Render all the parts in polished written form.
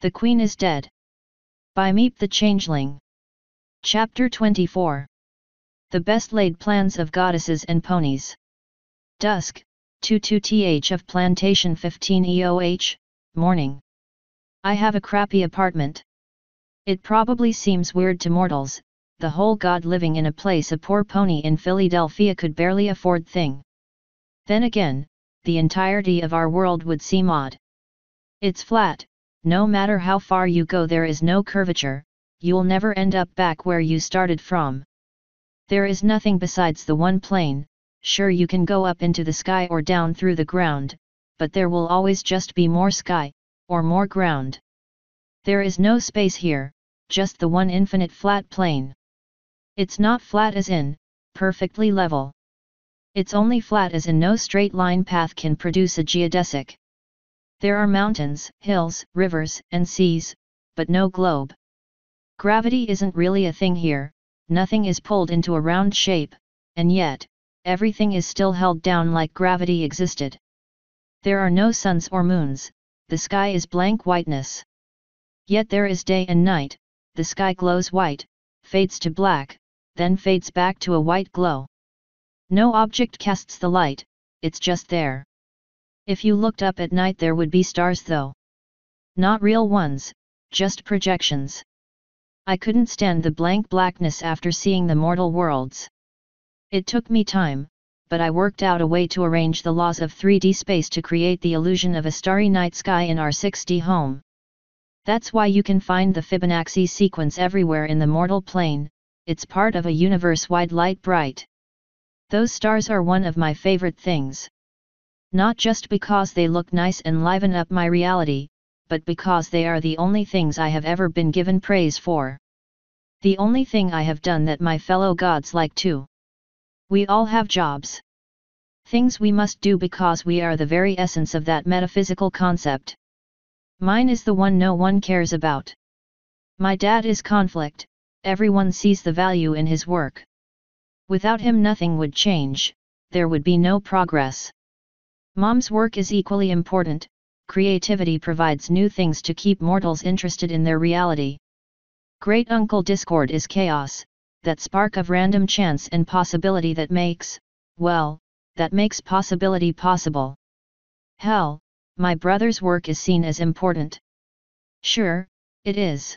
The Queen is Dead. By Meep the Changeling. Chapter 24. The Best Laid Plans of Goddesses and Ponies. Dusk, 22th of Plantation 15 EOH, morning. I have a crappy apartment. It probably seems weird to mortals, the whole god living in a place a poor pony in Philadelphia could barely afford thing. Then again, the entirety of our world would seem odd. It's flat, no matter how far you go there is no curvature, you'll never end up back where you started from. There is nothing besides the one plane, sure you can go up into the sky or down through the ground, but there will always just be more sky, or more ground. There is no space here, just the one infinite flat plane. It's not flat as in, perfectly level. It's only flat as in no straight line path can produce a geodesic. There are mountains, hills, rivers, and seas, but no globe. Gravity isn't really a thing here, nothing is pulled into a round shape, and yet, everything is still held down like gravity existed. There are no suns or moons, the sky is blank whiteness. Yet there is day and night, the sky glows white, fades to black, then fades back to a white glow. No object casts the light, it's just there. If you looked up at night there would be stars though. Not real ones, just projections. I couldn't stand the blank blackness after seeing the mortal worlds. It took me time, but I worked out a way to arrange the laws of 3D space to create the illusion of a starry night sky in our 6D home. That's why you can find the Fibonacci sequence everywhere in the mortal plane, it's part of a universe-wide light bright. Those stars are one of my favorite things. Not just because they look nice and liven up my reality, but because they are the only things I have ever been given praise for. The only thing I have done that my fellow gods like too. We all have jobs. Things we must do because we are the very essence of that metaphysical concept. Mine is the one no one cares about. My dad is conflict, everyone sees the value in his work. Without him nothing would change, there would be no progress. Mom's work is equally important, creativity provides new things to keep mortals interested in their reality. Great Uncle Discord is chaos, that spark of random chance and possibility that makes, well, that makes possibility possible. Hell, my brother's work is seen as important. Sure, it is.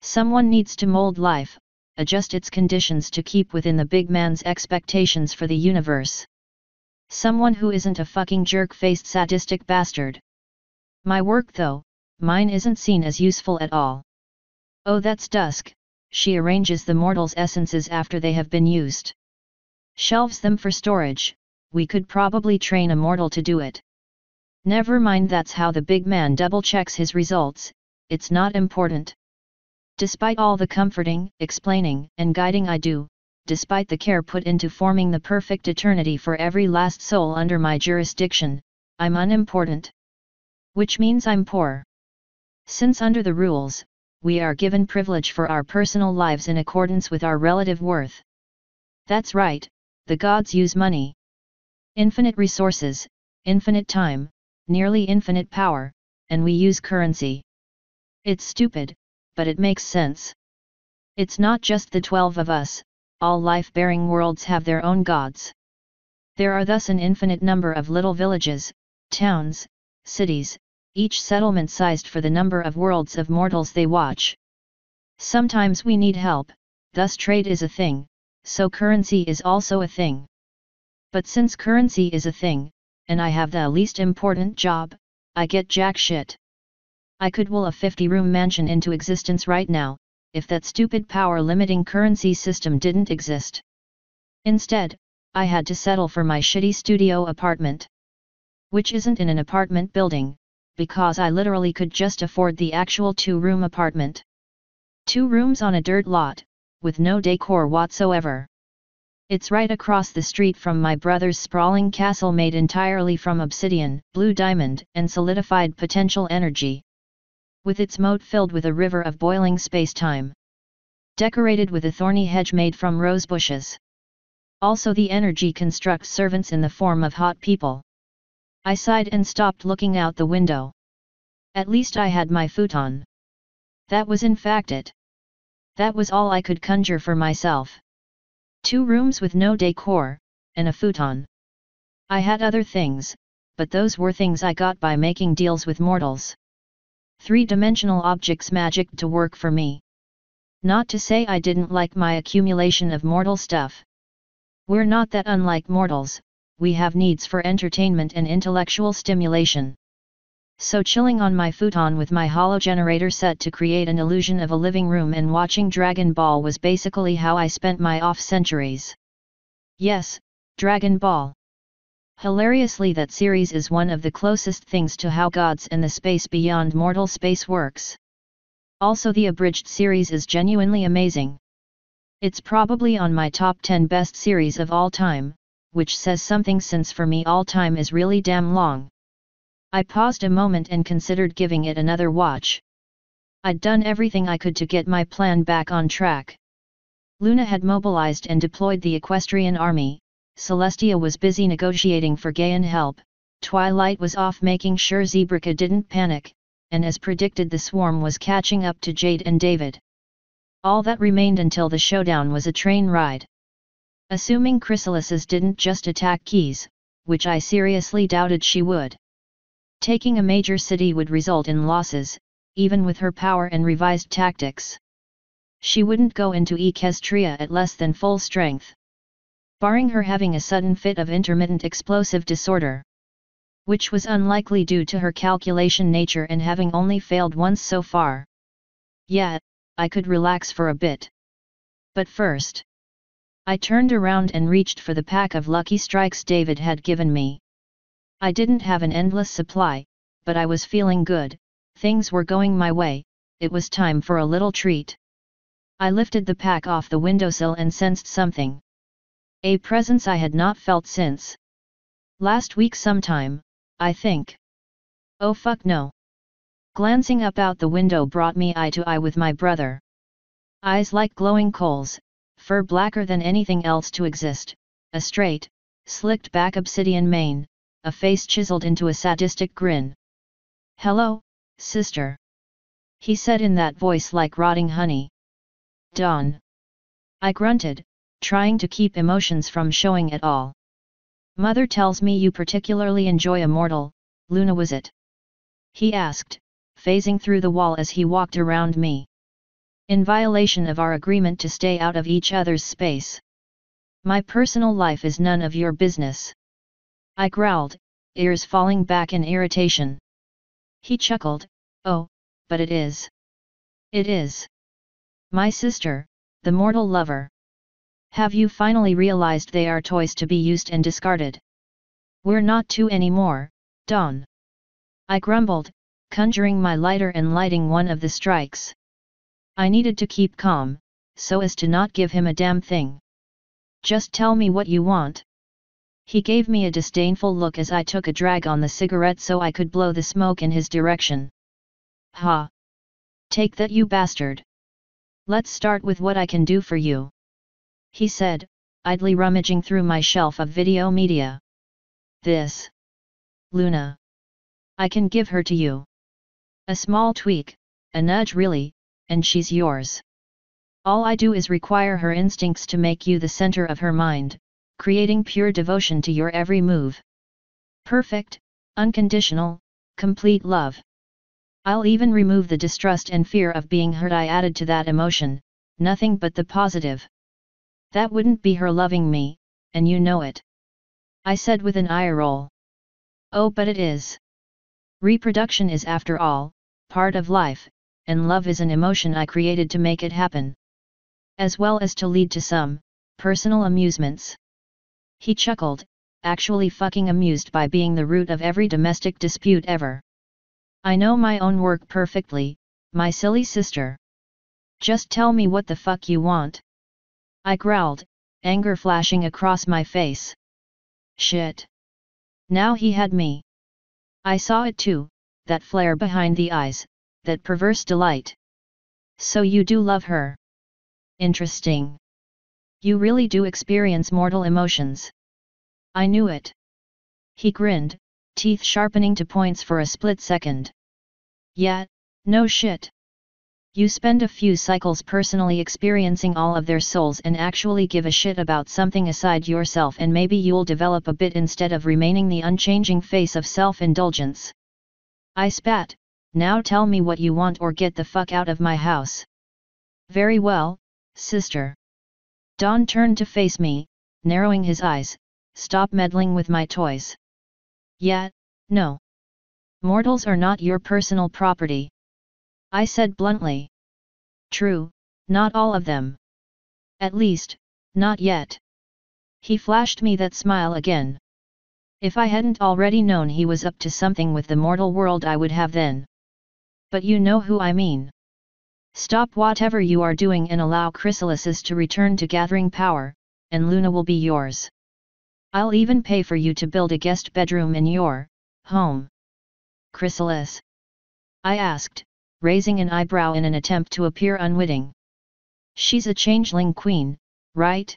Someone needs to mold life, adjust its conditions to keep within the big man's expectations for the universe. Someone who isn't a fucking jerk-faced sadistic bastard. My work though, mine isn't seen as useful at all. Oh that's Dusk, she arranges the mortals' essences after they have been used. Shelves them for storage, we could probably train a mortal to do it. Never mind, that's how the big man double-checks his results, it's not important. Despite all the comforting, explaining, and guiding I do, despite the care put into forming the perfect eternity for every last soul under my jurisdiction, I'm unimportant. Which means I'm poor. Since under the rules, we are given privilege for our personal lives in accordance with our relative worth. That's right, the gods use money. Infinite resources, infinite time, nearly infinite power, and we use currency. It's stupid, but it makes sense. It's not just the 12 of us, all life-bearing worlds have their own gods. There are thus an infinite number of little villages, towns, cities, each settlement sized for the number of worlds of mortals they watch. Sometimes we need help, thus trade is a thing, so currency is also a thing. But since currency is a thing, and I have the least important job, I get jack shit. I could will a 50-room mansion into existence right now, if that stupid power-limiting currency system didn't exist. Instead, I had to settle for my shitty studio apartment. Which isn't in an apartment building, because I literally could just afford the actual 2-room apartment. 2 rooms on a dirt lot, with no decor whatsoever. It's right across the street from my brother's sprawling castle made entirely from obsidian, blue diamond, and solidified potential energy. With its moat filled with a river of boiling space-time. Decorated with a thorny hedge made from rose bushes. Also the energy constructs servants in the form of hot people. I sighed and stopped looking out the window. At least I had my futon. That was in fact it. That was all I could conjure for myself. 2 rooms with no decor, and a futon. I had other things, but those were things I got by making deals with mortals. 3-dimensional objects magicked to work for me. Not to say I didn't like my accumulation of mortal stuff. We're not that unlike mortals, we have needs for entertainment and intellectual stimulation. So chilling on my futon with my holo generator set to create an illusion of a living room and watching Dragon Ball was basically how I spent my off-centuries. Yes, Dragon Ball. Hilariously, that series is one of the closest things to how gods and the space beyond mortal space works. Also, the abridged series is genuinely amazing. It's probably on my top 10 best series of all time, which says something since for me all time is really damn long. I paused a moment and considered giving it another watch. I'd done everything I could to get my plan back on track. Luna had mobilized and deployed the equestrian army, Celestia was busy negotiating for Gaian help, Twilight was off making sure Zebrica didn't panic, and as predicted the swarm was catching up to Jade and David. All that remained until the showdown was a train ride. Assuming Chrysalises didn't just attack Keys, which I seriously doubted she would. Taking a major city would result in losses, even with her power and revised tactics. She wouldn't go into Equestria at less than full strength. Barring her having a sudden fit of intermittent explosive disorder. Which was unlikely due to her calculation nature and having only failed once so far. Yeah, I could relax for a bit. But first, I turned around and reached for the pack of Lucky Strikes David had given me. I didn't have an endless supply, but I was feeling good, things were going my way, it was time for a little treat. I lifted the pack off the windowsill and sensed something. A presence I had not felt since last week sometime, I think. Oh fuck no. Glancing up out the window brought me eye to eye with my brother. Eyes like glowing coals, fur blacker than anything else to exist, a straight, slicked back obsidian mane, a face chiseled into a sadistic grin. "Hello, sister," he said in that voice like rotting honey. "Dawn." I grunted, trying to keep emotions from showing at all. "Mother tells me you particularly enjoy Immortal, Luna, was it?" he asked, phasing through the wall as he walked around me. "In violation of our agreement to stay out of each other's space. My personal life is none of your business," I growled, ears falling back in irritation. He chuckled, "Oh, but it is. It is. My sister, the mortal lover. Have you finally realized they are toys to be used and discarded? We're not two anymore, Dawn." I grumbled, conjuring my lighter and lighting one of the strikes. I needed to keep calm, so as to not give him a damn thing. "Just tell me what you want." He gave me a disdainful look as I took a drag on the cigarette so I could blow the smoke in his direction. "Ha! Take that, you bastard. Let's start with what I can do for you," he said, idly rummaging through my shelf of video media. "This. Luna. I can give her to you. A small tweak, a nudge really, and she's yours. All I do is require her instincts to make you the center of her mind, creating pure devotion to your every move. Perfect, unconditional, complete love. I'll even remove the distrust and fear of being hurt I added to that emotion, nothing but the positive. That wouldn't be her loving me, and you know it," I said with an eye roll. "Oh, but it is. Reproduction is, after all, part of life, and love is an emotion I created to make it happen. As well as to lead to some personal amusements." He chuckled, actually fucking amused by being the root of every domestic dispute ever. "I know my own work perfectly, my silly sister. Just tell me what the fuck you want." I growled, anger flashing across my face. Shit. Now he had me. I saw it too, that flare behind the eyes, that perverse delight. "So you do love her? Interesting. You really do experience mortal emotions." I knew it. He grinned, teeth sharpening to points for a split second. Yeah, no shit. You spend a few cycles personally experiencing all of their souls and actually give a shit about something aside yourself, and maybe you'll develop a bit instead of remaining the unchanging face of self-indulgence. I spat. Now tell me what you want or get the fuck out of my house. Very well, sister. Don turned to face me, narrowing his eyes. Stop meddling with my toys. Yeah, no. Mortals are not your personal property. I said bluntly. True, not all of them. At least, not yet. He flashed me that smile again. If I hadn't already known he was up to something with the mortal world, I would have then. But you know who I mean. Stop whatever you are doing and allow Chrysalis to return to gathering power, and Luna will be yours. I'll even pay for you to build a guest bedroom in your home. Chrysalis? I asked, raising an eyebrow in an attempt to appear unwitting. She's a changeling queen, right?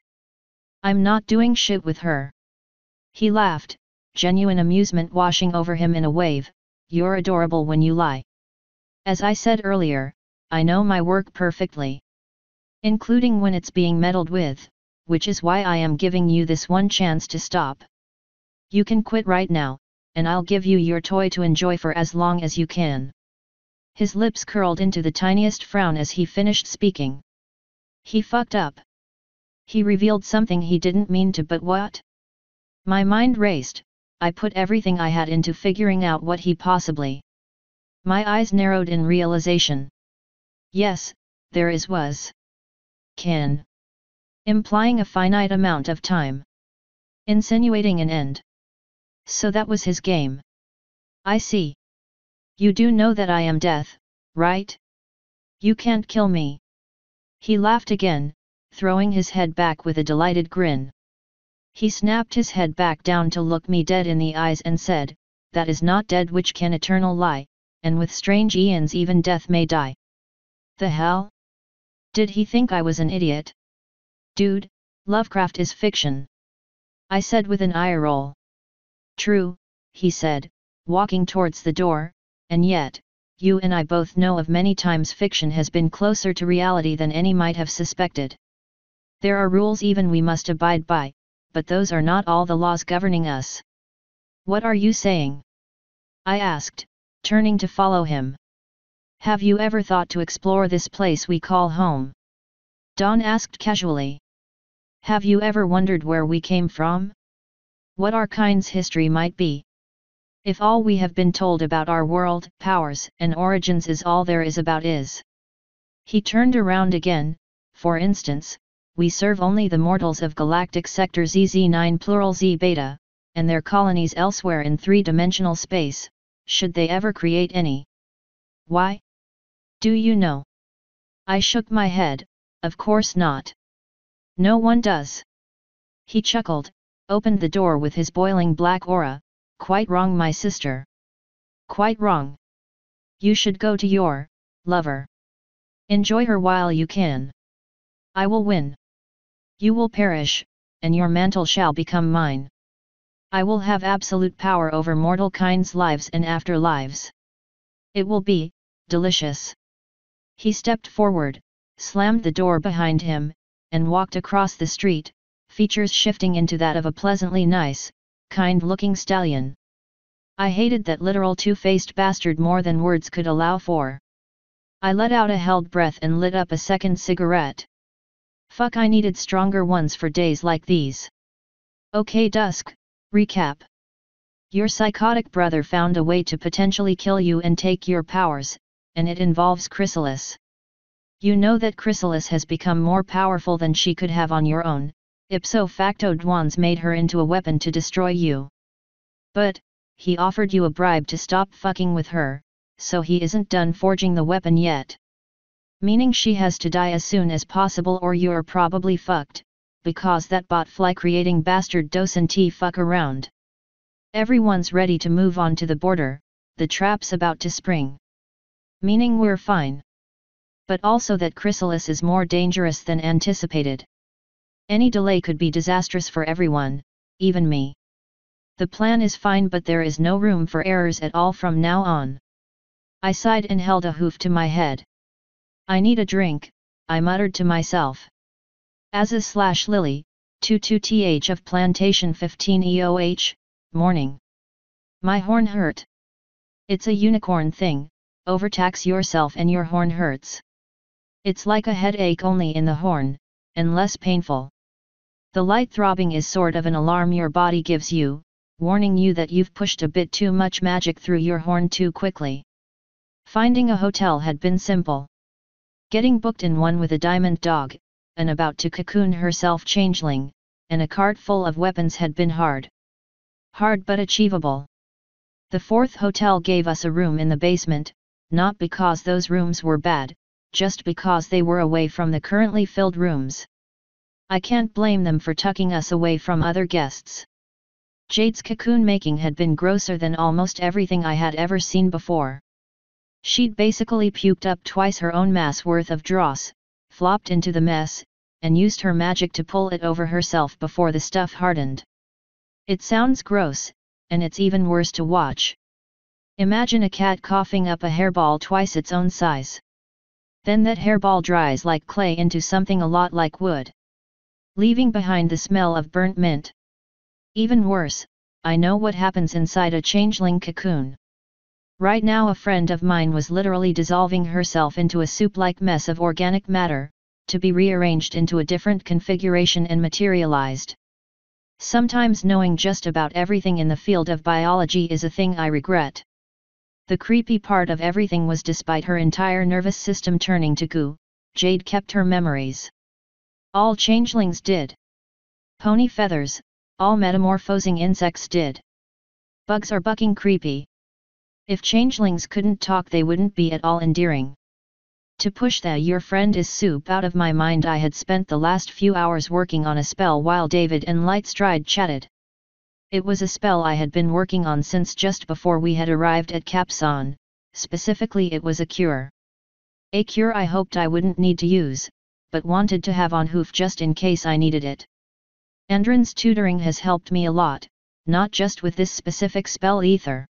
I'm not doing shit with her. He laughed, genuine amusement washing over him in a wave. You're adorable when you lie. As I said earlier, I know my work perfectly. Including when it's being meddled with, which is why I am giving you this one chance to stop. You can quit right now, and I'll give you your toy to enjoy for as long as you can. His lips curled into the tiniest frown as he finished speaking. He fucked up. He revealed something he didn't mean to, but what? My mind raced. I put everything I had into figuring out what he possibly. My eyes narrowed in realization. Yes, there was. Can. Implying a finite amount of time. Insinuating an end. So that was his game. I see. You do know that I am death, right? You can't kill me. He laughed again, throwing his head back with a delighted grin. He snapped his head back down to look me dead in the eyes and said, that is not dead which can eternal lie, and with strange eons even death may die. The hell? Did he think I was an idiot? Dude, Lovecraft is fiction. I said with an eye roll. True, he said, walking towards the door, and yet, you and I both know of many times fiction has been closer to reality than any might have suspected. There are rules even we must abide by, but those are not all the laws governing us. What are you saying? I asked, turning to follow him. Have you ever thought to explore this place we call home? Don asked casually. Have you ever wondered where we came from? What our kind's history might be? If all we have been told about our world, powers, and origins is all there is about is. He turned around again. For instance, we serve only the mortals of galactic sector ZZ9 plural Z beta, and their colonies elsewhere in three-dimensional space, should they ever create any. Why? Do you know? I shook my head. Of course not. No one does. He chuckled, opened the door with his boiling black aura. Quite wrong, my sister. Quite wrong. You should go to your lover. Enjoy her while you can. I will win. You will perish, and your mantle shall become mine. I will have absolute power over mortal kind's lives and afterlives. It will be delicious. He stepped forward, slammed the door behind him, and walked across the street, features shifting into that of a pleasantly nice, kind-looking stallion. I hated that literal two-faced bastard more than words could allow for. I let out a held breath and lit up a second cigarette. Fuck, I needed stronger ones for days like these. Okay, Dusk, recap. Your psychotic brother found a way to potentially kill you and take your powers, and it involves Chrysalis. You know that Chrysalis has become more powerful than she could have on your own. Ipso facto Dwan's made her into a weapon to destroy you. But, he offered you a bribe to stop fucking with her, so he isn't done forging the weapon yet. Meaning she has to die as soon as possible or you're probably fucked, because that bot fly creating bastard doesn't fuck around. Everyone's ready to move on to the border, the trap's about to spring. Meaning we're fine. But also that Chrysalis is more dangerous than anticipated. Any delay could be disastrous for everyone, even me. The plan is fine, but there is no room for errors at all from now on. I sighed and held a hoof to my head. I need a drink, I muttered to myself. Azaz/Lily, 22th of Plantation 15 EOH, morning. My horn hurt. It's a unicorn thing, overtax yourself and your horn hurts. It's like a headache only in the horn, and less painful. The light throbbing is sort of an alarm your body gives you, warning you that you've pushed a bit too much magic through your horn too quickly. Finding a hotel had been simple. Getting booked in one with a diamond dog, and about to cocoon herself changeling, and a cart full of weapons had been hard. Hard but achievable. The fourth hotel gave us a room in the basement, not because those rooms were bad, just because they were away from the currently filled rooms. I can't blame them for tucking us away from other guests. Jade's cocoon making had been grosser than almost everything I had ever seen before. She'd basically puked up twice her own mass worth of dross, flopped into the mess, and used her magic to pull it over herself before the stuff hardened. It sounds gross, and it's even worse to watch. Imagine a cat coughing up a hairball twice its own size. Then that hairball dries like clay into something a lot like wood, leaving behind the smell of burnt mint. Even worse, I know what happens inside a changeling cocoon. Right now a friend of mine was literally dissolving herself into a soup-like mess of organic matter, to be rearranged into a different configuration and materialized. Sometimes knowing just about everything in the field of biology is a thing I regret. The creepy part of everything was despite her entire nervous system turning to goo, Jade kept her memories. All changelings did. Pony feathers, all metamorphosing insects did. Bugs are bucking creepy. If changelings couldn't talk they wouldn't be at all endearing. To push the your friend is soup out of my mind, I had spent the last few hours working on a spell while David and Lightstride chatted. It was a spell I had been working on since just before we had arrived at Capson, specifically it was a cure. A cure I hoped I wouldn't need to use, but wanted to have on hoof just in case I needed it. Endron's tutoring has helped me a lot, not just with this specific spell either.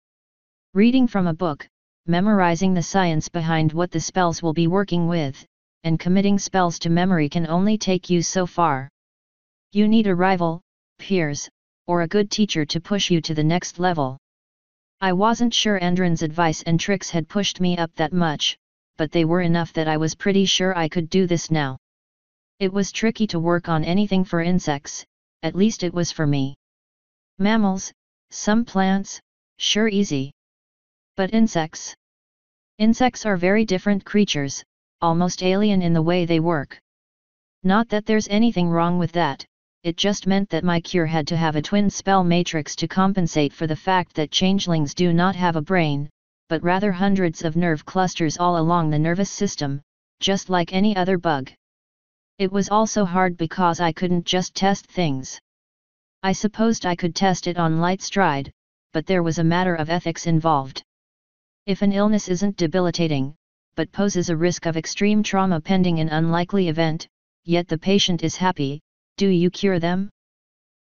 Reading from a book, memorizing the science behind what the spells will be working with, and committing spells to memory can only take you so far. You need a rival, peers, or a good teacher to push you to the next level. I wasn't sure Endron's advice and tricks had pushed me up that much, but they were enough that I was pretty sure I could do this now. It was tricky to work on anything for insects, at least it was for me. Mammals, some plants, sure easy. But insects? Insects are very different creatures, almost alien in the way they work. Not that there's anything wrong with that, it just meant that my cure had to have a twin spell matrix to compensate for the fact that changelings do not have a brain, but rather hundreds of nerve clusters all along the nervous system, just like any other bug. It was also hard because I couldn't just test things. I supposed I could test it on Lightstride, but there was a matter of ethics involved. If an illness isn't debilitating, but poses a risk of extreme trauma pending an unlikely event, yet the patient is happy, do you cure them?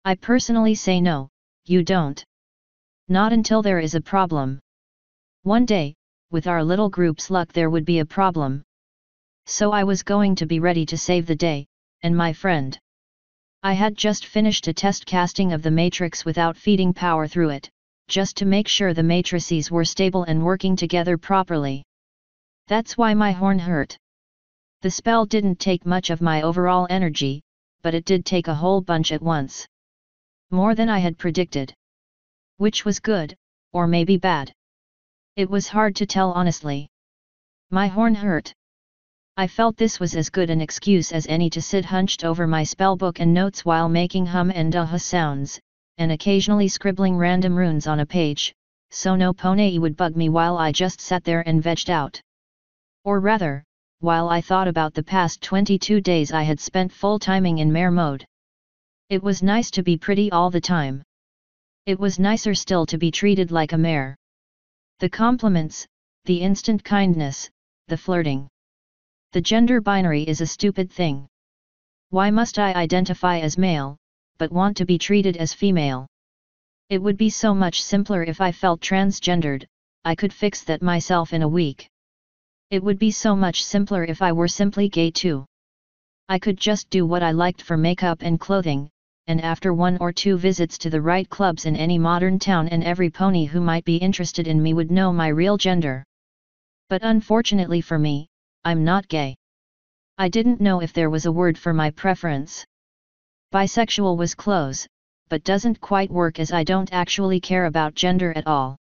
I personally say no, you don't. Not until there is a problem. One day, with our little group's luck, there would be a problem. So I was going to be ready to save the day, and my friend. I had just finished a test casting of the matrix without feeding power through it, just to make sure the matrices were stable and working together properly. That's why my horn hurt. The spell didn't take much of my overall energy, but it did take a whole bunch at once. More than I had predicted. Which was good, or maybe bad. It was hard to tell honestly. My horn hurt. I felt this was as good an excuse as any to sit hunched over my spellbook and notes while making hum and aha sounds, and occasionally scribbling random runes on a page, so no Pony would bug me while I just sat there and vegged out. Or rather, while I thought about the past 22 days I had spent full-timing in mare mode. It was nice to be pretty all the time. It was nicer still to be treated like a mare. The compliments, the instant kindness, the flirting. The gender binary is a stupid thing. Why must I identify as male, but want to be treated as female? It would be so much simpler if I felt transgendered, I could fix that myself in a week. It would be so much simpler if I were simply gay too. I could just do what I liked for makeup and clothing, and after 1 or 2 visits to the right clubs in any modern town, and every pony who might be interested in me would know my real gender. But unfortunately for me, I'm not gay. I didn't know if there was a word for my preference. Bisexual was close, but doesn't quite work, as I don't actually care about gender at all.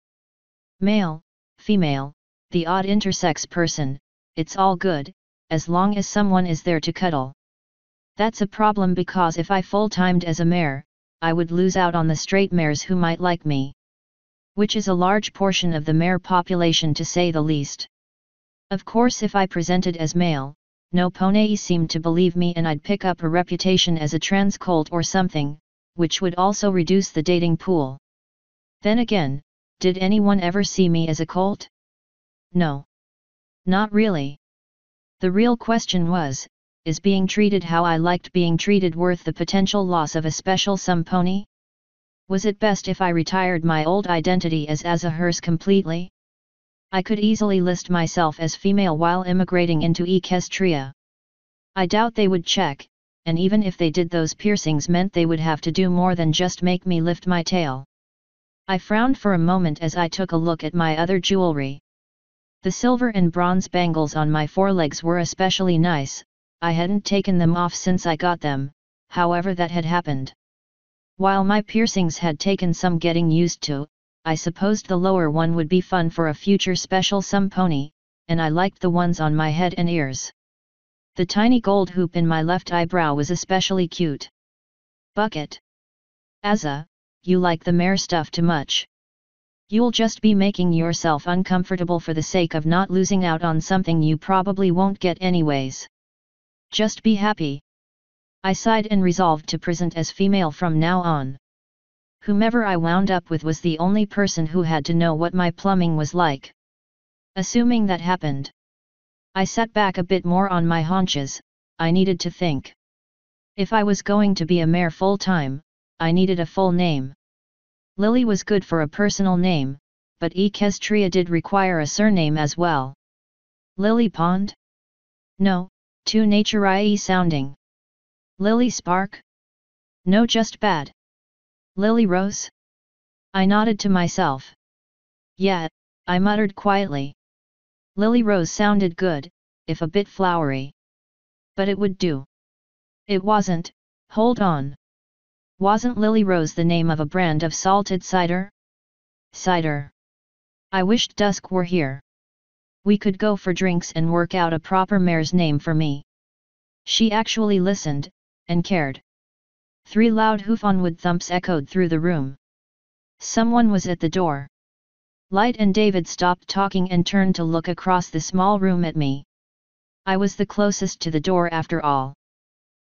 Male, female, the odd intersex person, it's all good, as long as someone is there to cuddle. That's a problem, because if I full-timed as a mare, I would lose out on the straight mares who might like me. Which is a large portion of the mare population, to say the least. Of course, if I presented as male, no pony seemed to believe me, and I'd pick up a reputation as a trans colt or something, which would also reduce the dating pool. Then again, did anyone ever see me as a colt? No. Not really. The real question was, is being treated how I liked being treated worth the potential loss of a special some pony? Was it best if I retired my old identity as a hearse completely? I could easily list myself as female while immigrating into Equestria. I doubt they would check, and even if they did, those piercings meant they would have to do more than just make me lift my tail. I frowned for a moment as I took a look at my other jewelry. The silver and bronze bangles on my forelegs were especially nice. I hadn't taken them off since I got them, however that had happened. While my piercings had taken some getting used to, I supposed the lower one would be fun for a future special some pony, and I liked the ones on my head and ears. The tiny gold hoop in my left eyebrow was especially cute. Bucket. Azza, you like the mare stuff too much. You'll just be making yourself uncomfortable for the sake of not losing out on something you probably won't get anyways. Just be happy. I sighed and resolved to present as female from now on. Whomever I wound up with was the only person who had to know what my plumbing was like. Assuming that happened, I sat back a bit more on my haunches. I needed to think. If I was going to be a mare full-time, I needed a full name. Lily was good for a personal name, but Equestria did require a surname as well. Lily Pond? No, too nature-y sounding. Lily Spark? No, just bad. Lily Rose? I nodded to myself. Yeah, I muttered quietly. Lily Rose sounded good, if a bit flowery. But it would do. It wasn't. Hold on. Wasn't Lily Rose the name of a brand of salted cider? Cider. I wished Dusk were here. We could go for drinks and work out a proper mare's name for me. She actually listened, and cared. 3 loud hoof-on-wood thumps echoed through the room. Someone was at the door. Light and David stopped talking and turned to look across the small room at me. I was the closest to the door after all.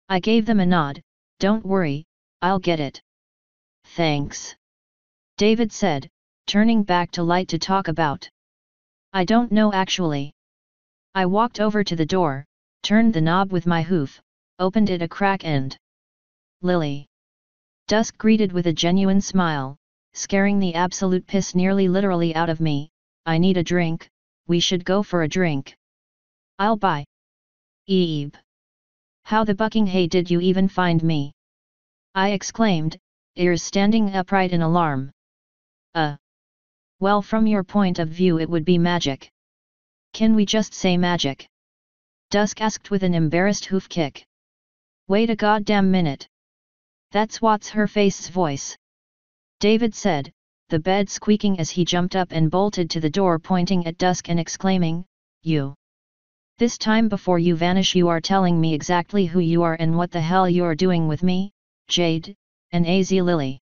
I gave them a nod. Don't worry, I'll get it. Thanks. David said, turning back to Light to talk about. I don't know actually. I walked over to the door, turned the knob with my hoof, opened it a crack and... Lily. Dusk greeted with a genuine smile, scaring the absolute piss nearly literally out of me. I need a drink, we should go for a drink. I'll buy. Eve. How the bucking hay did you even find me? I exclaimed, ears standing upright in alarm. Well, from your point of view it would be magic. Can we just say magic? Dusk asked with an embarrassed hoof kick. Wait a goddamn minute. That's what's her face's voice. David said, the bed squeaking as he jumped up and bolted to the door, pointing at Dusk and exclaiming, You. This time before you vanish you are telling me exactly who you are and what the hell you're doing with me, Jade, and AZ Lily.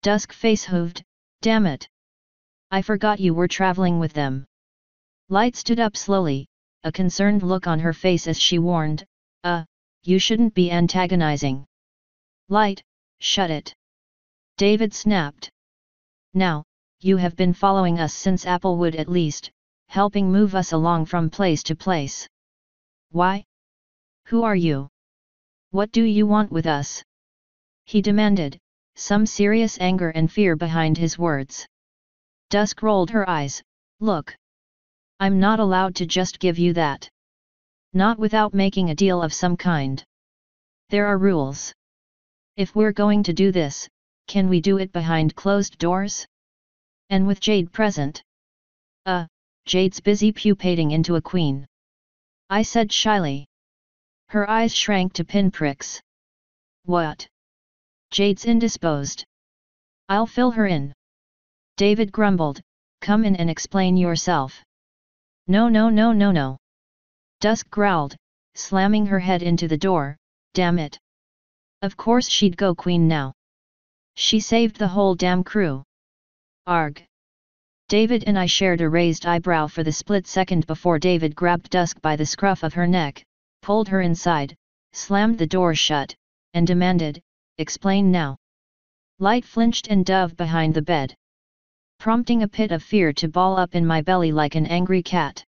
Dusk face hooved, damn it. I forgot you were traveling with them. Light stood up slowly, a concerned look on her face as she warned, you shouldn't be antagonizing. Light, shut it. David snapped. Now, you have been following us since Applewood at least, helping move us along from place to place. Why? Who are you? What do you want with us? He demanded, some serious anger and fear behind his words. Dusk rolled her eyes, Look. I'm not allowed to just give you that. Not without making a deal of some kind. There are rules. If we're going to do this, can we do it behind closed doors? And with Jade present? Jade's busy pupating into a queen. I said shyly. Her eyes shrank to pinpricks. What? Jade's indisposed. I'll fill her in. David grumbled, come in and explain yourself. No no no no no. Dusk growled, slamming her head into the door, damn it. Of course she'd go queen now. She saved the whole damn crew. Arg. David and I shared a raised eyebrow for the split second before David grabbed Dusk by the scruff of her neck, pulled her inside, slammed the door shut, and demanded, explain now. Light flinched and dove behind the bed, prompting a pit of fear to ball up in my belly like an angry cat.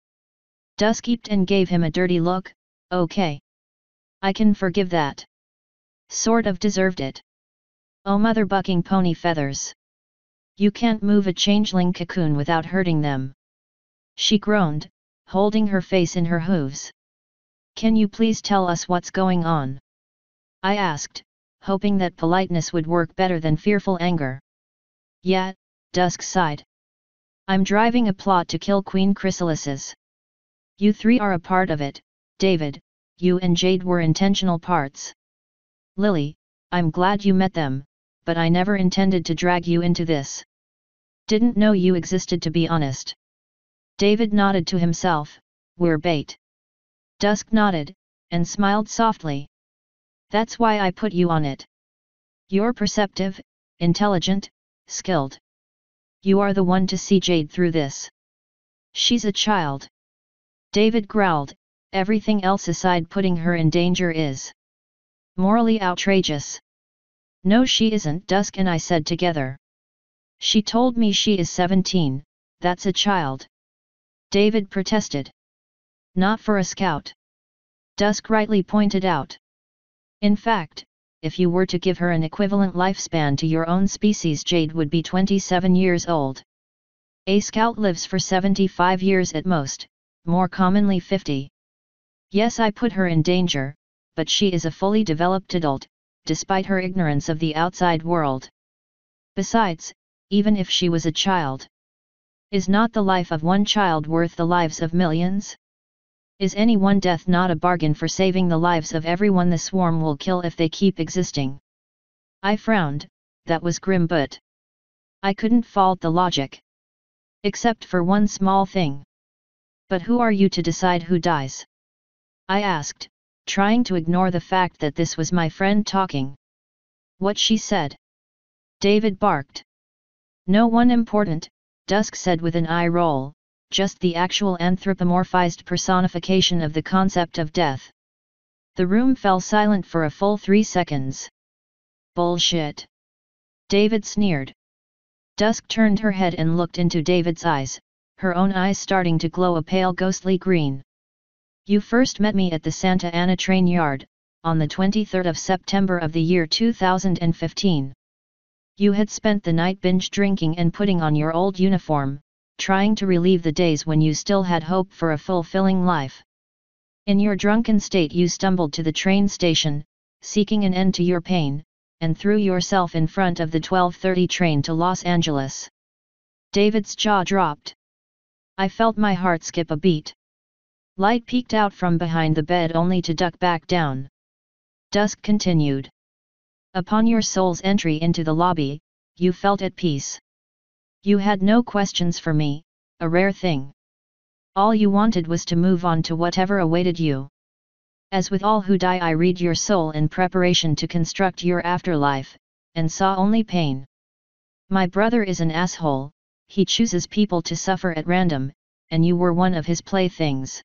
Dusk eeped and gave him a dirty look, okay. I can forgive that. Sort of deserved it. Oh mother bucking pony feathers. You can't move a changeling cocoon without hurting them. She groaned, holding her face in her hooves. Can you please tell us what's going on? I asked, hoping that politeness would work better than fearful anger. Yeah, Dusk sighed. I'm driving a plot to kill Queen Chrysalises. You three are a part of it, David. You and Jade were intentional parts. Lily, I'm glad you met them, but I never intended to drag you into this. Didn't know you existed, to be honest. David nodded to himself, we're bait. Dusk nodded, and smiled softly. That's why I put you on it. You're perceptive, intelligent, skilled. You are the one to see Jade through this. She's a child. David growled, everything else aside, putting her in danger is morally outrageous. No she isn't, Dusk and I said together. She told me she is 17, that's a child. David protested. Not for a scout. Dusk rightly pointed out. In fact, if you were to give her an equivalent lifespan to your own species, Jade would be 27 years old. A scout lives for 75 years at most, more commonly 50. Yes, I put her in danger, but she is a fully developed adult, despite her ignorance of the outside world. Besides, even if she was a child, is not the life of one child worth the lives of millions? Is any one death not a bargain for saving the lives of everyone the swarm will kill if they keep existing? I frowned, that was grim, but I couldn't fault the logic. Except for one small thing. But who are you to decide who dies? I asked, trying to ignore the fact that this was my friend talking. What she said? David barked. No one important, Dusk said with an eye roll, just the actual anthropomorphized personification of the concept of death. The room fell silent for a full 3 seconds. Bullshit. David sneered. Dusk turned her head and looked into David's eyes, her own eyes starting to glow a pale ghostly green. You first met me at the Santa Ana train yard, on the 23rd of September of the year 2015. You had spent the night binge drinking and putting on your old uniform, trying to relieve the days when you still had hope for a fulfilling life. In your drunken state you stumbled to the train station, seeking an end to your pain, and threw yourself in front of the 12:30 train to Los Angeles. David's jaw dropped. I felt my heart skip a beat. Light peeked out from behind the bed only to duck back down. Dusk continued. Upon your soul's entry into the lobby, you felt at peace. You had no questions for me, a rare thing. All you wanted was to move on to whatever awaited you. As with all who die, I read your soul in preparation to construct your afterlife, and saw only pain. My brother is an asshole, he chooses people to suffer at random, and you were one of his playthings.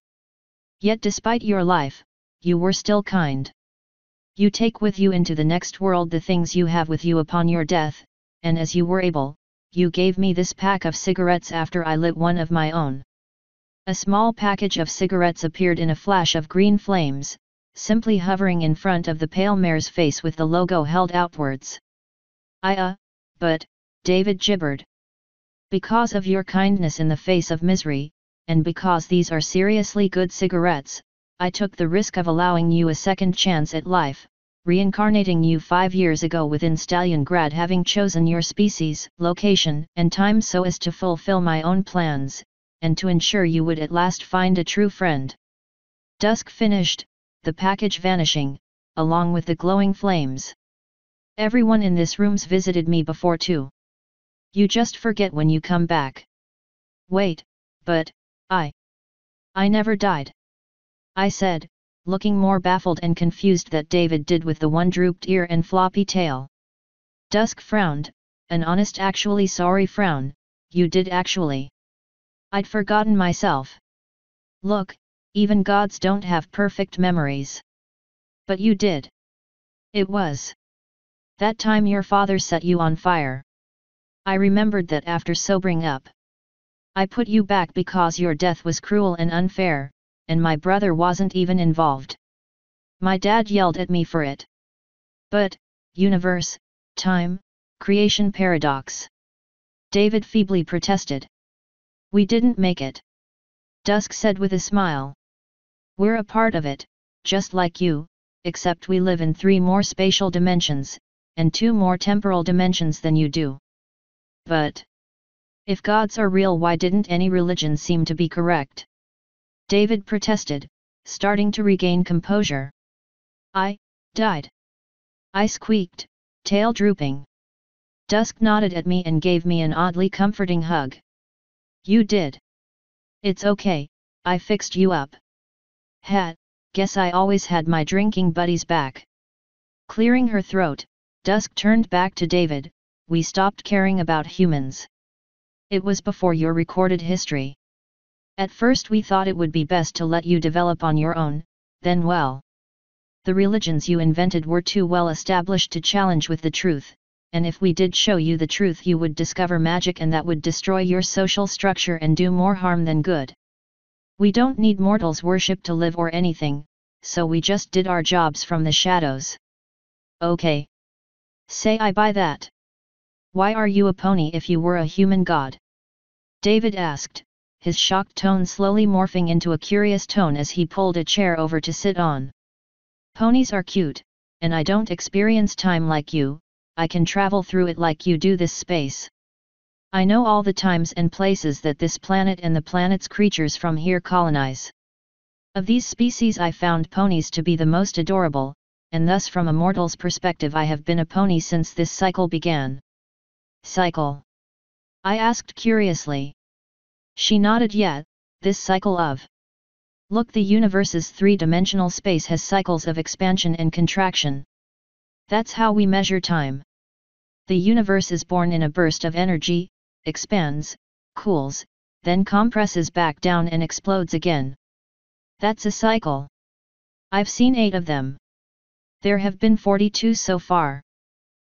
Yet despite your life, you were still kind. You take with you into the next world the things you have with you upon your death, and as you were able, you gave me this pack of cigarettes after I lit one of my own. A small package of cigarettes appeared in a flash of green flames, simply hovering in front of the pale mare's face with the logo held outwards. But, David gibbered. Because of your kindness in the face of misery, and because these are seriously good cigarettes, I took the risk of allowing you a second chance at life, reincarnating you 5 years ago within Stalingrad, having chosen your species, location, and time so as to fulfill my own plans, and to ensure you would at last find a true friend. Dusk finished, the package vanishing, along with the glowing flames. Everyone in this room's visited me before too. You just forget when you come back. Wait, but, I never died. I said, looking more baffled and confused than David did with the one drooped ear and floppy tail. Dusk frowned, an honest actually sorry frown. You did actually. I'd forgotten myself. Look, even gods don't have perfect memories. But you did. It was that time your father set you on fire. I remembered that after sobering up. I put you back because your death was cruel and unfair, and my brother wasn't even involved. My dad yelled at me for it. But, universe, time, creation paradox. David feebly protested. We didn't make it. Dusk said with a smile. We're a part of it, just like you, except we live in 3 more spatial dimensions, and 2 more temporal dimensions than you do. But if gods are real, why didn't any religion seem to be correct? David protested, starting to regain composure. I died. I squeaked, tail drooping. Dusk nodded at me and gave me an oddly comforting hug. You did. It's okay, I fixed you up. Guess I always had my drinking buddies back. Clearing her throat, Dusk turned back to David. We stopped caring about humans. It was before your recorded history. At first we thought it would be best to let you develop on your own, then well. The religions you invented were too well established to challenge with the truth, and if we did show you the truth you would discover magic, and that would destroy your social structure and do more harm than good. We don't need mortals' worship to live or anything, so we just did our jobs from the shadows. Okay. Say I buy that. Why are you a pony if you were a human god? David asked, his shocked tone slowly morphing into a curious tone as he pulled a chair over to sit on. Ponies are cute, and I don't experience time like you. I can travel through it like you do this space. I know all the times and places that this planet and the planet's creatures from here colonize. Of these species I found ponies to be the most adorable, and thus from a mortal's perspective I have been a pony since this cycle began. Cycle? I asked curiously. She nodded. Yeah, this cycle of. Look, the universe's 3-dimensional space has cycles of expansion and contraction. That's how we measure time. The universe is born in a burst of energy, expands, cools, then compresses back down and explodes again. That's a cycle. I've seen 8 of them. There have been 42 so far.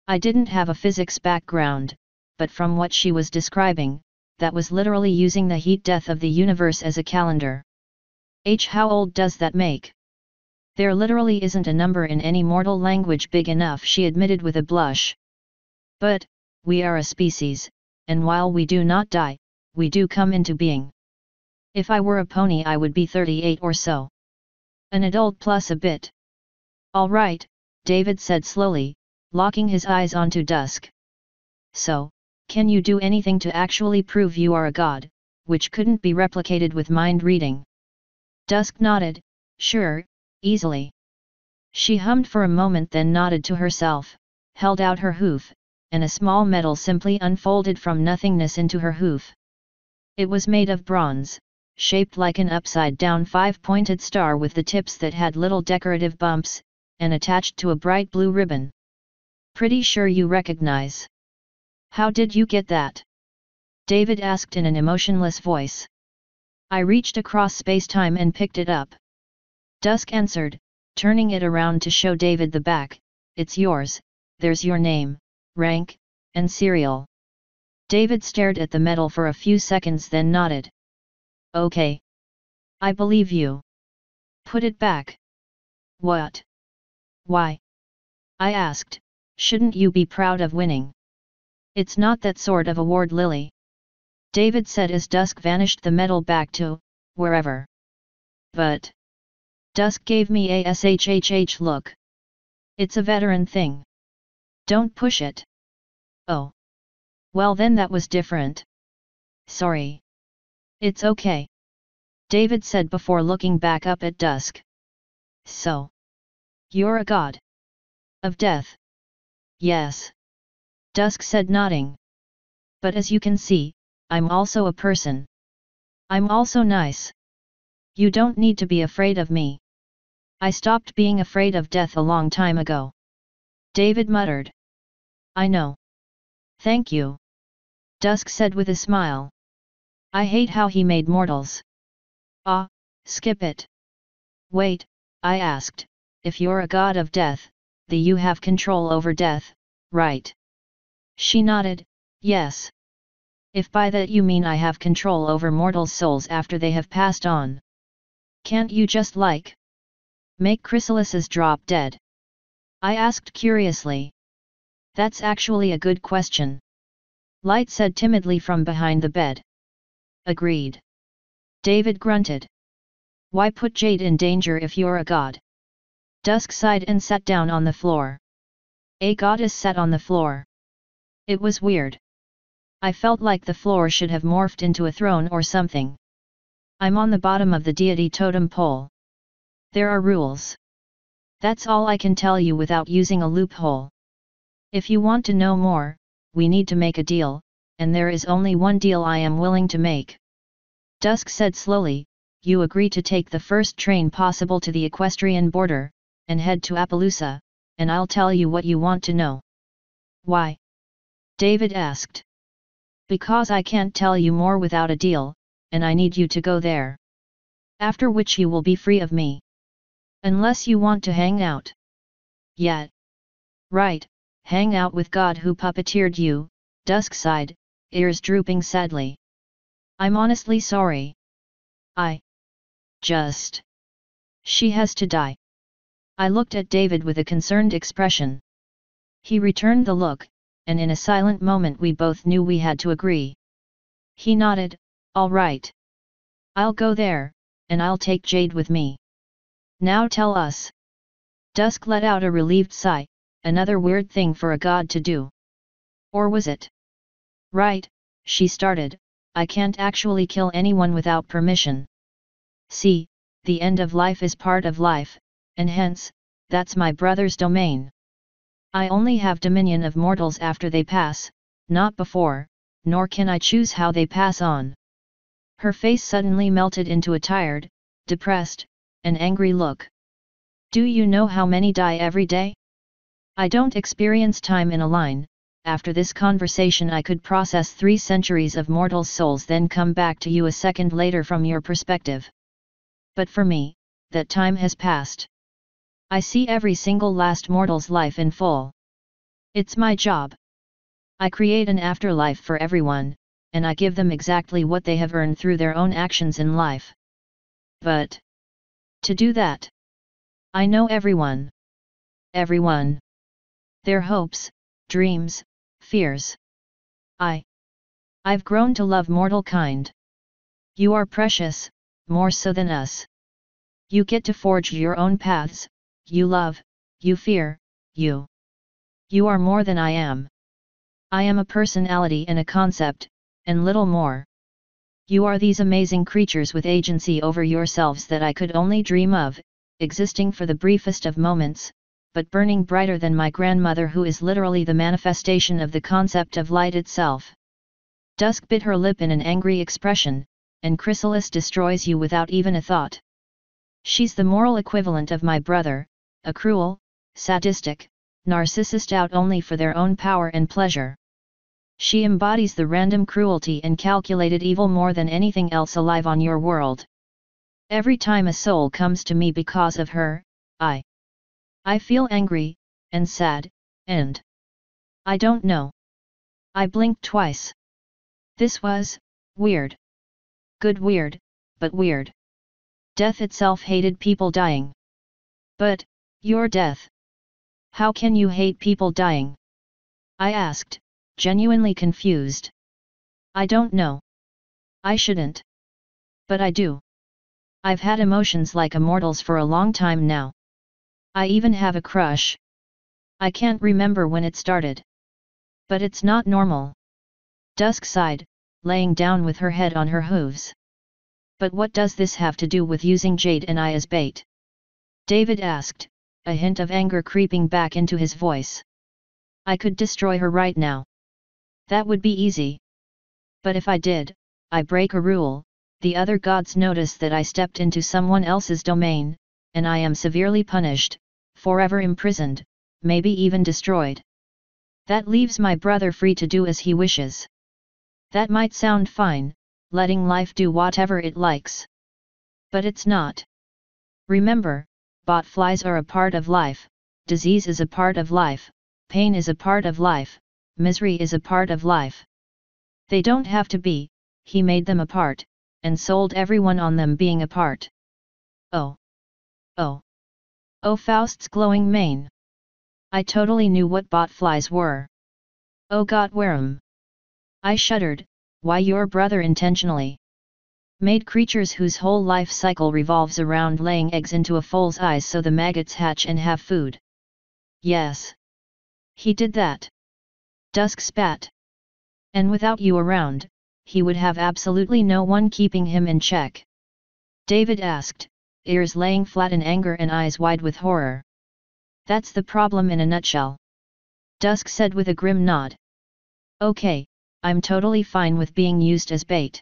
I didn't have a physics background, but from what she was describing, that was literally using the heat death of the universe as a calendar. How old does that make? There literally isn't a number in any mortal language big enough, she admitted with a blush. But, we are a species, and while we do not die, we do come into being. If I were a pony I would be 38 or so. An adult plus a bit. All right, David said slowly, locking his eyes onto Dusk. So, can you do anything to actually prove you are a god, which couldn't be replicated with mind reading? Dusk nodded, sure, easily. She hummed for a moment, then nodded to herself, held out her hoof, and a small medal simply unfolded from nothingness into her hoof. It was made of bronze, shaped like an upside-down 5-pointed star with the tips that had little decorative bumps, and attached to a bright blue ribbon. Pretty sure you recognize. How did you get that? David asked in an emotionless voice. I reached across space-time and picked it up. Dusk answered, turning it around to show David the back. It's yours, there's your name, rank, and serial. David stared at the medal for a few seconds, then nodded. Okay. I believe you. Put it back. What? Why? I asked, shouldn't you be proud of winning? It's not that sort of award, Lily. David said as Dusk vanished the metal back to, wherever. But Dusk gave me a shhh look. It's a veteran thing. Don't push it. Oh. Well then that was different. Sorry. It's okay. David said before looking back up at Dusk. So. You're a god. Of death. Yes. Dusk said nodding. But as you can see, I'm also a person. I'm also nice. You don't need to be afraid of me. I stopped being afraid of death a long time ago. David muttered. I know. Thank you. Dusk said with a smile. I hate how he made mortals. Ah, skip it. Wait, I asked, if you're a god of death, then you have control over death, right? She nodded, yes. If by that you mean I have control over mortals' souls after they have passed on. Can't you just make chrysalises drop dead? I asked curiously. That's actually a good question. Light said timidly from behind the bed. Agreed. David grunted. Why put Jade in danger if you're a god? Dusk sighed and sat down on the floor. A goddess sat on the floor. It was weird. I felt like the floor should have morphed into a throne or something. I'm on the bottom of the deity totem pole. There are rules. That's all I can tell you without using a loophole. If you want to know more, we need to make a deal, and there is only one deal I am willing to make. Dusk said slowly, you agree to take the first train possible to the equestrian border, and head to Appaloosa, and I'll tell you what you want to know. Why? David asked. Because I can't tell you more without a deal, and I need you to go there. After which you will be free of me. Unless you want to hang out. Yet. Right, hang out with God who puppeteered you, Dusk sighed, ears drooping sadly. I'm honestly sorry. She has to die. I looked at David with a concerned expression. He returned the look, and in a silent moment we both knew we had to agree. He nodded, all right. I'll go there, and I'll take Jade with me. Now tell us. Dusk let out a relieved sigh, another weird thing for a god to do. Or was it? Right, she started, I can't actually kill anyone without permission. See, the end of life is part of life, and hence, that's my brother's domain. I only have dominion of mortals after they pass, not before, nor can I choose how they pass on. Her face suddenly melted into a tired, depressed, and angry look. Do you know how many die every day? I don't experience time in a line. After this conversation I could process 3 centuries of mortals' souls then come back to you a second later from your perspective. But for me, that time has passed. I see every single last mortal's life in full. It's my job. I create an afterlife for everyone, and I give them exactly what they have earned through their own actions in life. But to do that, I know everyone. Everyone. Their hopes, dreams, fears. I've grown to love mortal kind. You are precious, more so than us. You get to forge your own paths, you love, you fear, you are more than I am. I am a personality and a concept, and little more. You are these amazing creatures with agency over yourselves that I could only dream of, existing for the briefest of moments, but burning brighter than my grandmother who is literally the manifestation of the concept of light itself. Dusk bit her lip in an angry expression, and Chrysalis destroys you without even a thought. She's the moral equivalent of my brother, a cruel, sadistic, narcissist out only for their own power and pleasure. She embodies the random cruelty and calculated evil more than anything else alive on your world. Every time a soul comes to me because of her, I feel angry, and sad, and I don't know. I blinked twice. This was weird. Good weird, but weird. Death itself hated people dying. But your death. How can you hate people dying? I asked, genuinely confused. I don't know. I shouldn't. But I do. I've had emotions like immortals for a long time now. I even have a crush. I can't remember when it started. But it's not normal. Dusk sighed, laying down with her head on her hooves. But what does this have to do with using Jade and I as bait? David asked, a hint of anger creeping back into his voice. I could destroy her right now. That would be easy. But if I did, I break a rule. The other gods notice that I stepped into someone else's domain, and I am severely punished, forever imprisoned, maybe even destroyed. That leaves my brother free to do as he wishes. That might sound fine, letting life do whatever it likes. But it's not. Remember, botflies are a part of life, disease is a part of life, pain is a part of life, misery is a part of life. They don't have to be, he made them apart, and sold everyone on them being apart. Oh. Oh. Oh, Faust's glowing mane. I totally knew what botflies were. Oh, got wear 'em. I shuddered. Why, your brother intentionally made creatures whose whole life cycle revolves around laying eggs into a foal's eyes so the maggots hatch and have food. Yes. He did that. Dusk spat. And without you around, he would have absolutely no one keeping him in check. David asked, ears laying flat in anger and eyes wide with horror. That's the problem in a nutshell. Dusk said with a grim nod. Okay, I'm totally fine with being used as bait.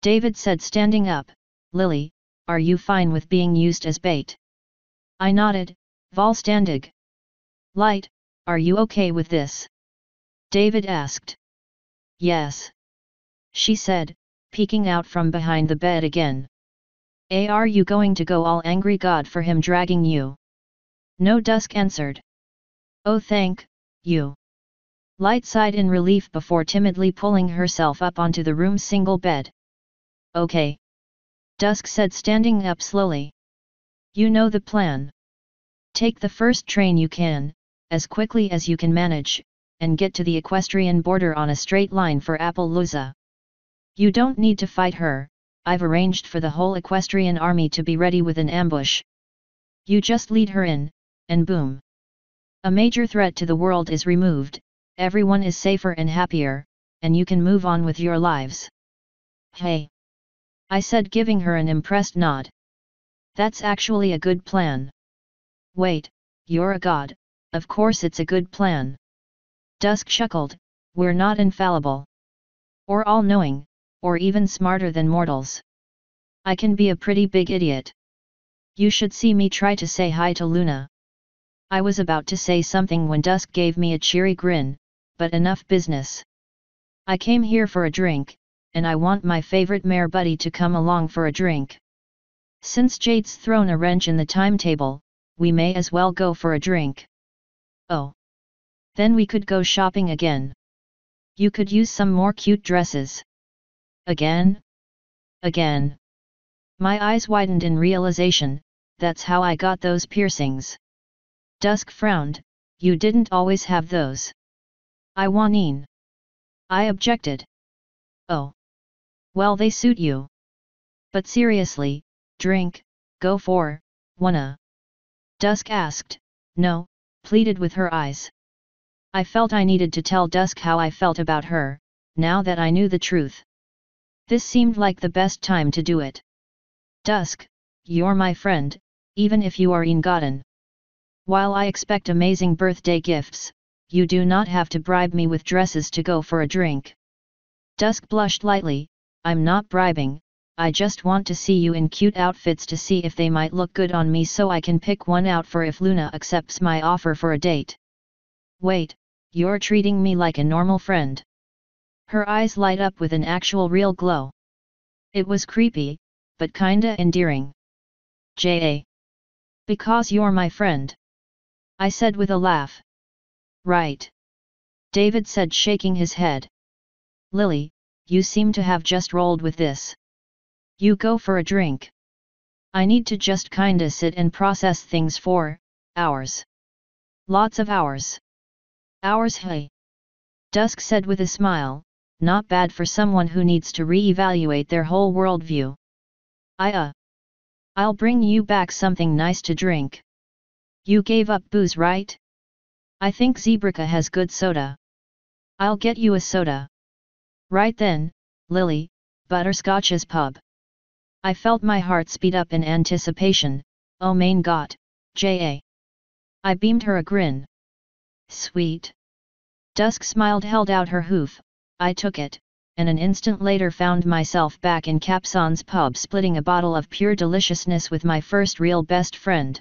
David said, standing up. Lily, are you fine with being used as bait? I nodded, Volstandig. Light, are you okay with this? David asked. Yes. She said, peeking out from behind the bed again. Are you going to go all angry god for him dragging you? No, Dusk answered. Oh, thank you. Light sighed in relief before timidly pulling herself up onto the room's single bed. Okay. Dusk said, standing up slowly. You know the plan. Take the first train you can, as quickly as you can manage, and get to the equestrian border on a straight line for Appaloosa. You don't need to fight her, I've arranged for the whole equestrian army to be ready with an ambush. You just lead her in, and boom. A major threat to the world is removed, everyone is safer and happier, and you can move on with your lives. Hey! I said, giving her an impressed nod. That's actually a good plan. Wait, you're a god, of course it's a good plan. Dusk chuckled, we're not infallible. Or all-knowing, or even smarter than mortals. I can be a pretty big idiot. You should see me try to say hi to Luna. I was about to say something when Dusk gave me a cheery grin, but enough business. I came here for a drink, and I want my favorite mare buddy to come along for a drink. Since Jade's thrown a wrench in the timetable, we may as well go for a drink. Oh. Then we could go shopping again. You could use some more cute dresses. Again? Again. My eyes widened in realization, that's how I got those piercings. Dusk frowned, you didn't always have those. I want. I objected. Oh. Well, they suit you. But seriously, drink, go for, wanna? Dusk asked, no, pleaded with her eyes. I felt I needed to tell Dusk how I felt about her, now that I knew the truth. This seemed like the best time to do it. Dusk, you're my friend, even if you are Ingotten. While I expect amazing birthday gifts, you do not have to bribe me with dresses to go for a drink. Dusk blushed lightly, I'm not bribing, I just want to see you in cute outfits to see if they might look good on me so I can pick one out for if Luna accepts my offer for a date. Wait, you're treating me like a normal friend. Her eyes light up with an actual real glow. It was creepy, but kinda endearing. J.A. Because you're my friend. I said with a laugh. Right. David said, shaking his head. Lily, you seem to have just rolled with this. You go for a drink. I need to just kinda sit and process things for hours. Lots of hours. Hours, hey. Dusk said with a smile, not bad for someone who needs to re-evaluate their whole worldview. I'll bring you back something nice to drink. You gave up booze, right? I think Zebrica has good soda. I'll get you a soda. Right then, Lily, Butterscotch's pub. I felt my heart speed up in anticipation. Oh mein Gott, J.A. I beamed her a grin. Sweet. Dusk smiled, held out her hoof. I took it, and an instant later found myself back in Capson's pub splitting a bottle of pure deliciousness with my first real best friend.